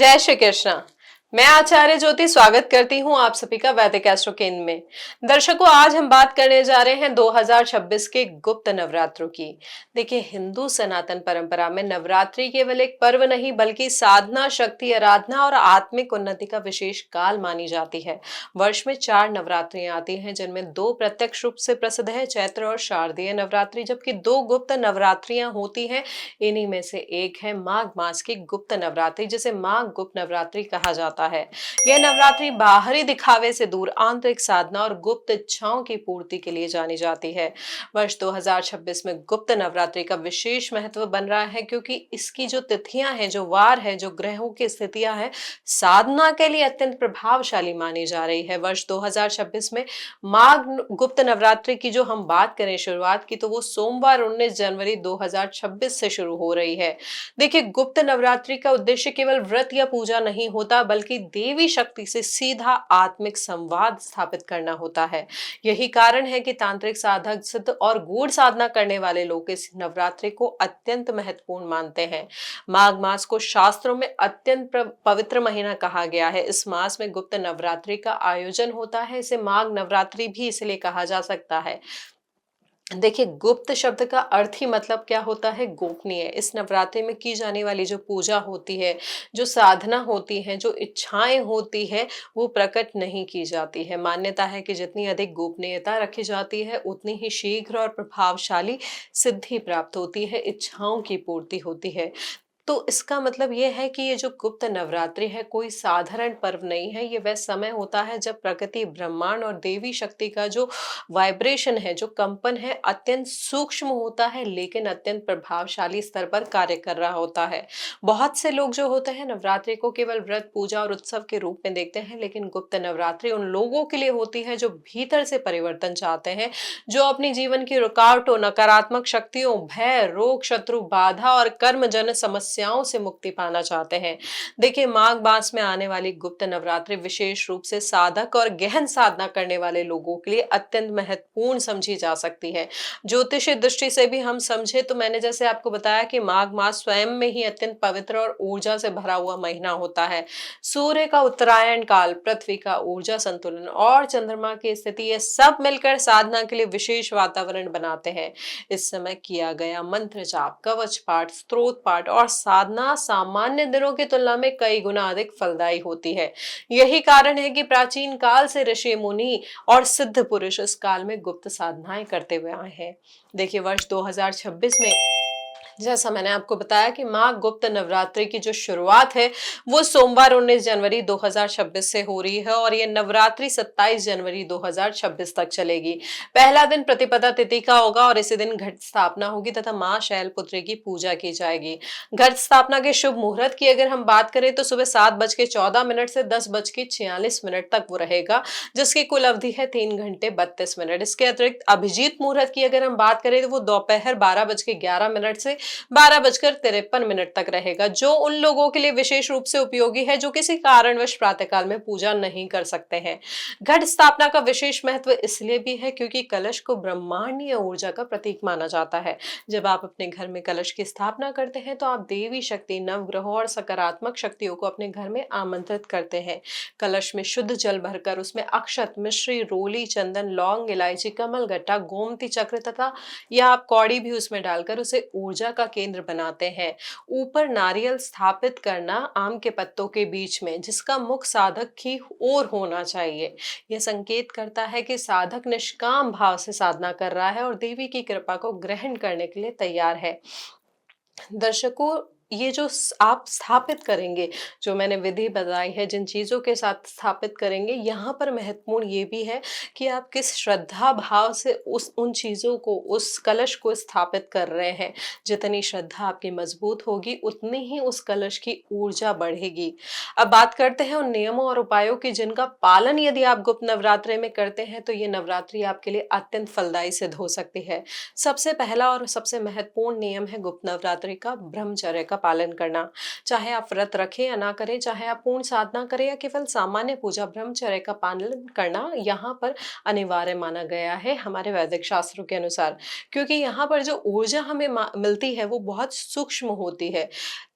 जय श्री कृष्णा। मैं आचार्य ज्योति स्वागत करती हूं आप सभी का वैदिक एस्ट्रो केंद्र में। दर्शकों, आज हम बात करने जा रहे हैं 2026 के गुप्त नवरात्रों की। देखिए, हिंदू सनातन परंपरा में नवरात्रि केवल एक पर्व नहीं बल्कि साधना, शक्ति, आराधना और आत्मिक उन्नति का विशेष काल मानी जाती है। वर्ष में 4 नवरात्रियां आती हैं, जिनमें 2 प्रत्यक्ष रूप से प्रसिद्ध है, चैत्र और शारदीय नवरात्रि, जबकि 2 गुप्त नवरात्रियां होती हैं। इन्हीं में से एक है माघ मास की गुप्त नवरात्रि, जिसे माघ गुप्त नवरात्रि कहा जाता है। यह नवरात्रि बाहरी दिखावे से दूर आंतरिक साधना और गुप्त इच्छाओं की पूर्ति के लिए जानी जाती है। वर्ष 2026 में गुप्त नवरात्रि का विशेष महत्व बन रहा है, क्योंकि इसकी जो तिथियां हैं, जो वार है, जो ग्रहों की स्थितियां हैं, साधना के लिए अत्यंत प्रभावशाली मानी जा रही है। वर्ष 2026 में माघ गुप्त नवरात्रि की जो हम बात करें शुरुआत की, तो वो सोमवार 19 जनवरी 2026 से शुरू हो रही है। देखिए, गुप्त नवरात्रि का उद्देश्य केवल व्रत या पूजा नहीं होता, बल्कि देवी शक्ति से सीधा आत्मिक संवाद स्थापित करना होता है। यही कारण है कि तांत्रिक साधक, सिद्ध और गूढ़ साधना करने वाले लोग इस नवरात्रि को अत्यंत महत्वपूर्ण मानते हैं। माघ मास को शास्त्रों में अत्यंत पवित्र महीना कहा गया है। इस मास में गुप्त नवरात्रि का आयोजन होता है। इसे माघ नवरात्रि भी इसलिए कहा जा सकता है। देखिए, गुप्त शब्द का अर्थ ही मतलब क्या होता है? गोपनीय। इस नवरात्रि में की जाने वाली जो पूजा होती है, जो साधना होती है, जो इच्छाएं होती है, वो प्रकट नहीं की जाती है। मान्यता है कि जितनी अधिक गोपनीयता रखी जाती है, उतनी ही शीघ्र और प्रभावशाली सिद्धि प्राप्त होती है, इच्छाओं की पूर्ति होती है। तो इसका मतलब ये है कि ये जो गुप्त नवरात्रि है, कोई साधारण पर्व नहीं है। ये वह समय होता है जब प्रकृति, ब्रह्मांड और देवी शक्ति का जो वाइब्रेशन है, जो कंपन है, अत्यंत सूक्ष्म होता है, लेकिन अत्यंत प्रभावशाली स्तर पर कार्य कर रहा होता है। बहुत से लोग जो होते हैं, नवरात्रि को केवल व्रत, पूजा और उत्सव के रूप में देखते हैं, लेकिन गुप्त नवरात्रि उन लोगों के लिए होती है जो भीतर से परिवर्तन चाहते हैं, जो अपनी जीवन की रुकावटों, नकारात्मक शक्तियों, भय, रोग, शत्रु बाधा और कर्मजन्य समस्याओं से मुक्ति पाना चाहते हैं। देखिए, माघ मास में आने वाली गुप्त नवरात्रि विशेष रूप से साधक और गहन साधना करने वाले लोगों के लिए अत्यंत महत्वपूर्ण समझी जा सकती है। ज्योतिषीय दृष्टि से भी हम समझे तो मैंने जैसे आपको बताया कि माघ मास स्वयं में ही अत्यंत पवित्र और ऊर्जा से भरा हुआ महीना होता है। सूर्य का उत्तरायण काल, पृथ्वी का ऊर्जा संतुलन और चंद्रमा की स्थिति, ये सब मिलकर साधना के लिए विशेष वातावरण बनाते हैं। इस समय किया गया मंत्र जाप, कवच पाठ, स्तोत्र पाठ और साधना सामान्य दिनों की तुलना में कई गुना अधिक फलदायी होती है। यही कारण है कि प्राचीन काल से ऋषि, मुनि और सिद्ध पुरुष इस काल में गुप्त साधनाएं करते हुए आए हैं। देखिए, वर्ष 2026 में जैसा मैंने आपको बताया कि माँ गुप्त नवरात्रि की जो शुरुआत है, वो सोमवार 19 जनवरी 2026 से हो रही है और ये नवरात्रि 27 जनवरी 2026 तक चलेगी। पहला दिन प्रतिपदा तिथि का होगा और इसी दिन घट स्थापना होगी तथा माँ शैलपुत्री की पूजा की जाएगी। घट स्थापना के शुभ मुहूर्त की अगर हम बात करें तो सुबह 7:14 से 10:46 तक वो रहेगा, जिसकी कुल अवधि है 3 घंटे 32 मिनट। इसके अतिरिक्त अभिजीत मुहूर्त की अगर हम बात करें तो वो दोपहर 12:11 से 12:53 तक रहेगा, जो उन लोगों के लिए विशेष रूप से उपयोगी है जो किसी कारणवश प्रातःकाल में पूजा नहीं कर सकते हैं। घट स्थापना का विशेष महत्व इसलिए भी है क्योंकि कलश को ब्रह्मांडीय ऊर्जा का प्रतीक माना जाता है। जब आप अपने घर में कलश की स्थापना करते हैं तो आप देवी शक्ति, नवग्रहों और सकारात्मक शक्तियों को अपने घर में आमंत्रित करते हैं। कलश में शुद्ध जल भरकर उसमें अक्षत, मिश्री, रोली, चंदन, लौंग, इलायची, कमल गट्टा, गोमती चक्र तथा या आप कौड़ी भी उसमें डालकर उसे ऊर्जा का केंद्र बनाते हैं। ऊपर नारियल स्थापित करना आम के पत्तों के बीच में, जिसका मुख साधक की ओर होना चाहिए। यह संकेत करता है कि साधक निष्काम भाव से साधना कर रहा है और देवी की कृपा को ग्रहण करने के लिए तैयार है। दर्शकों, ये जो आप स्थापित करेंगे, जो मैंने विधि बताई है, जिन चीजों के साथ स्थापित करेंगे, यहाँ पर महत्वपूर्ण ये भी है कि आप किस श्रद्धा भाव से उन चीजों को, उस कलश को स्थापित कर रहे हैं। जितनी श्रद्धा आपकी मजबूत होगी, उतनी ही उस कलश की ऊर्जा बढ़ेगी। अब बात करते हैं उन नियमों और उपायों की जिनका पालन यदि आप गुप्त नवरात्रि में करते हैं तो ये नवरात्रि आपके लिए अत्यंत फलदायी सिद्ध हो सकती है। सबसे पहला और सबसे महत्वपूर्ण नियम है गुप्त नवरात्रि का ब्रह्मचर्य का का पालन करना। चाहे आप व्रत रखें या ना करें, चाहे आप पूर्ण साधना करें या केवल सामान्य पूजा, ब्रह्मचर्य का पालन करना यहाँ पर अनिवार्य माना गया है हमारे वैदिक शास्त्रों के अनुसार। क्योंकि यहाँ पर जो ऊर्जा हमें मिलती है वो बहुत सूक्ष्म होती है।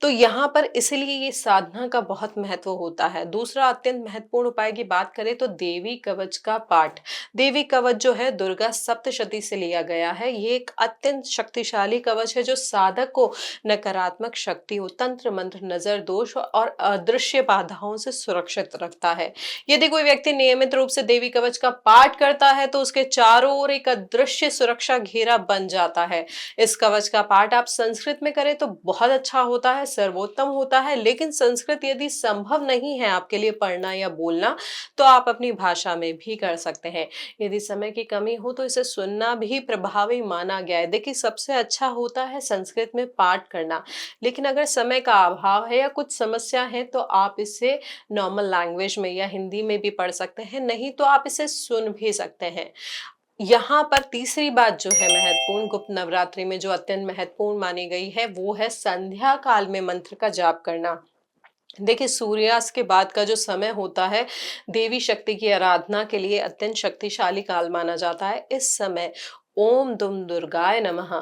तो यहाँ पर इसलिए ये साधना का बहुत महत्व होता है। दूसरा अत्यंत महत्वपूर्ण उपाय की बात करें तो देवी कवच का पाठ। देवी कवच जो है दुर्गा सप्तशती से लिया गया है। ये एक अत्यंत शक्तिशाली कवच है जो साधक को नकारात्मक शक्तियों, तंत्र मंत्र, नजर दोष और अदृश्य बाधाओं से सुरक्षित रखता है। यदि कोई व्यक्ति नियमित रूप से देवी कवच का पाठ करता है तो उसके चारों ओर एक अदृश्य सुरक्षा घेरा बन जाता है। इस कवच का पाठ आप संस्कृत में करें तो बहुत अच्छा होता है, सर्वोत्तम होता है। लेकिन संस्कृत यदि संभव नहीं है आपके लिए पढ़ना या बोलना तो आप अपनी भाषा में भी कर सकते हैं। यदि समय की कमी हो तो इसे सुनना भी प्रभावी माना गया है। देखिए सबसे अच्छा होता है संस्कृत में पाठ करना, लेकिन अगर समय का अभाव है या कुछ समस्या है तो आप इसे नॉर्मल लैंग्वेज में या हिंदी में भी पढ़ सकते हैं, नहीं तो आप इसे सुन भी सकते हैं। यहाँ पर तीसरी बात जो है महत्वपूर्ण गुप्त नवरात्रि में जो अत्यंत महत्वपूर्ण मानी गई है वो है संध्या काल में मंत्र का जाप करना। देखिए सूर्यास्त के बाद का जो समय होता है देवी शक्ति की आराधना के लिए अत्यंत शक्तिशाली काल माना जाता है। इस समय ओम दुम दुर्गाय नमः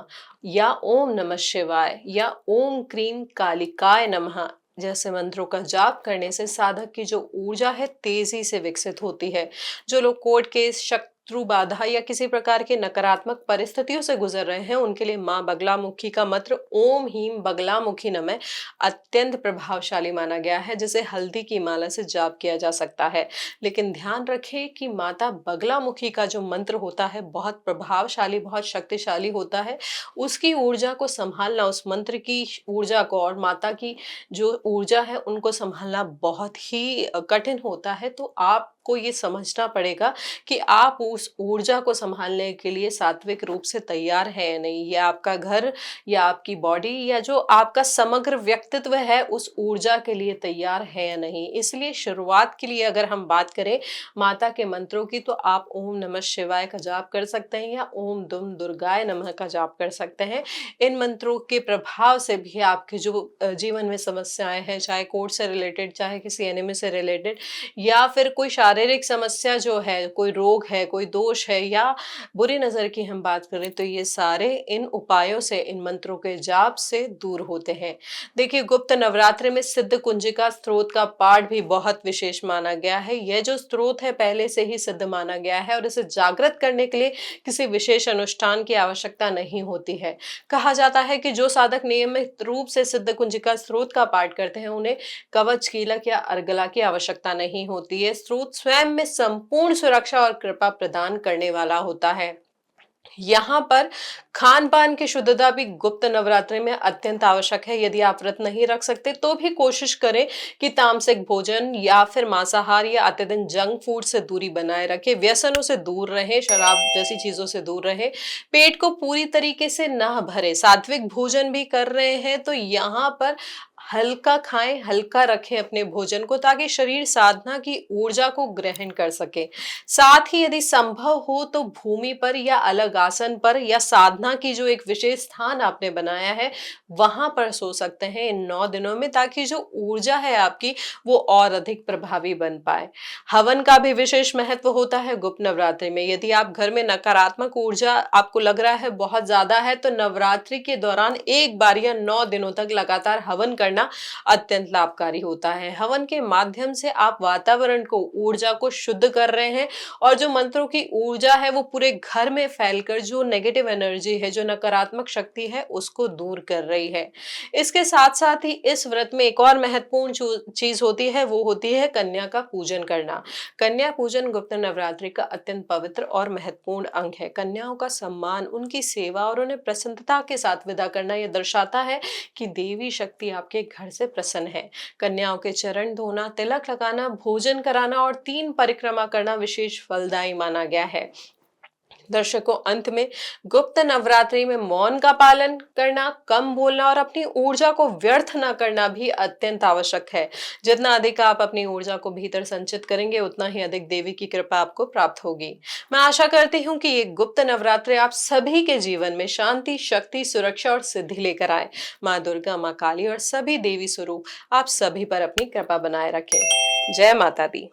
या ओम नमः शिवाय या ओम क्रीम कालिकाय नमः जैसे मंत्रों का जाप करने से साधक की जो ऊर्जा है तेजी से विकसित होती है। जो लोग कोर्ट केस, शत्रु बाधा या किसी प्रकार के नकारात्मक परिस्थितियों से गुजर रहे हैं उनके लिए मां बगलामुखी का मंत्र ओम हीम बगलामुखी नमः अत्यंत प्रभावशाली माना गया है, जिसे हल्दी की माला से जाप किया जा सकता है। लेकिन ध्यान रखें कि माता बगलामुखी का जो मंत्र होता है बहुत प्रभावशाली, बहुत शक्तिशाली होता है। उसकी ऊर्जा को संभालना, उस मंत्र की ऊर्जा को और माता की जो ऊर्जा है उनको संभालना बहुत ही कठिन होता है। तो आपको ये समझना पड़ेगा कि आप उस ऊर्जा को संभालने के लिए सात्विक रूप से तैयार है या नहीं। या आपका घर या आपकी बॉडी या जो आपका समग्र व्यक्तित्व है उस ऊर्जा के लिए तैयार है या नहीं। इसलिए शुरुआत के लिए अगर हम बात करें माता के मंत्रों की तो आप ओम नमः शिवाय का जाप कर सकते हैं या ओम दुम दुर्गाय नमः का जाप कर सकते हैं। इन मंत्रों के प्रभाव से भी आपके जो जीवन में समस्याएं हैं, चाहे कोर्ट से रिलेटेड, चाहे किसी एनिमी से रिलेटेड या फिर कोई शारीरिक समस्या जो है, कोई रोग है, कोई दोष है या बुरी नजर की हम बात करें तो ये सारे इन उपायों से, इन मंत्रों के जाप से दूर होते हैं। देखिए गुप्त नवरात्रि में सिद्ध कुंजिका स्त्रोत का पाठ भी बहुत विशेष माना गया है। यह जो स्त्रोत है पहले से ही सिद्ध माना गया है और इसे जागृत करने के लिए किसी विशेष अनुष्ठान की आवश्यकता नहीं होती है। कहा जाता है कि जो साधक नियमित रूप से सिद्ध कुंजिका स्त्रोत का पाठ करते हैं उन्हें कवच, कीलक या अर्गला की आवश्यकता नहीं होती है। स्त्रोत स्वयं में संपूर्ण सुरक्षा और कृपा प्रदान करने वाला होता है। यहाँ पर खान पान की शुद्धता भी गुप्त नवरात्रि में अत्यंत आवश्यक है। यदि आप व्रत नहीं रख सकते तो भी कोशिश करें कि तामसिक भोजन या फिर मांसाहार या अत्यधिक जंक फूड से दूरी बनाए रखें। व्यसनों से दूर रहें, शराब जैसी चीजों से दूर रहें। पेट को पूरी तरीके से ना भरे, सात्विक भोजन भी कर रहे हैं तो यहाँ पर हल्का खाएं, हल्का रखें अपने भोजन को ताकि शरीर साधना की ऊर्जा को ग्रहण कर सके। साथ ही यदि संभव हो तो भूमि पर या अलग आसन पर या साधना की जो एक विशेष स्थान आपने बनाया है वहां पर सो सकते हैं इन 9 दिनों में, ताकि जो ऊर्जा है आपकी वो और अधिक प्रभावी बन पाए। हवन का भी विशेष महत्व होता है गुप्त नवरात्रि में। यदि आप घर में नकारात्मक ऊर्जा आपको लग रहा है बहुत ज्यादा है तो नवरात्रि के दौरान एक बार या 9 दिनों तक लगातार हवन करना अत्यंत लाभकारी होता है। हवन के माध्यम से आप वातावरण को, ऊर्जा को शुद्ध कर रहे हैं और जो मंत्रों की ऊर्जा है वो पूरे घर में फैलकर जो नेगेटिव एनर्जी है, जो नकारात्मक शक्ति है उसको दूर कर रही है। इसके साथ साथ ही इस व्रत में एक और महत्वपूर्ण चीज होती है, वो होती है कन्या का पूजन करना। कन्या पूजन गुप्त नवरात्रि का अत्यंत पवित्र और महत्वपूर्ण अंग है। कन्याओं का सम्मान, उनकी सेवा और उन्हें प्रसन्नता के साथ विदा करना यह दर्शाता है कि देवी शक्ति आपके घर से प्रसन्न है। कन्याओं के चरण धोना, तिलक लगाना, भोजन कराना और 3 परिक्रमा करना विशेष फलदायी माना गया है। दर्शकों, अंत में गुप्त नवरात्रि में मौन का पालन करना, कम बोलना और अपनी ऊर्जा को व्यर्थ ना करना भी अत्यंत आवश्यक है। जितना अधिक आप अपनी ऊर्जा को भीतर संचित करेंगे, उतना ही अधिक देवी की कृपा आपको प्राप्त होगी। मैं आशा करती हूँ कि ये गुप्त नवरात्रि आप सभी के जीवन में शांति, शक्ति, सुरक्षा और सिद्धि लेकर आए। माँ दुर्गा, माँ काली और सभी देवी स्वरूप आप सभी पर अपनी कृपा बनाए रखें। जय माता दी।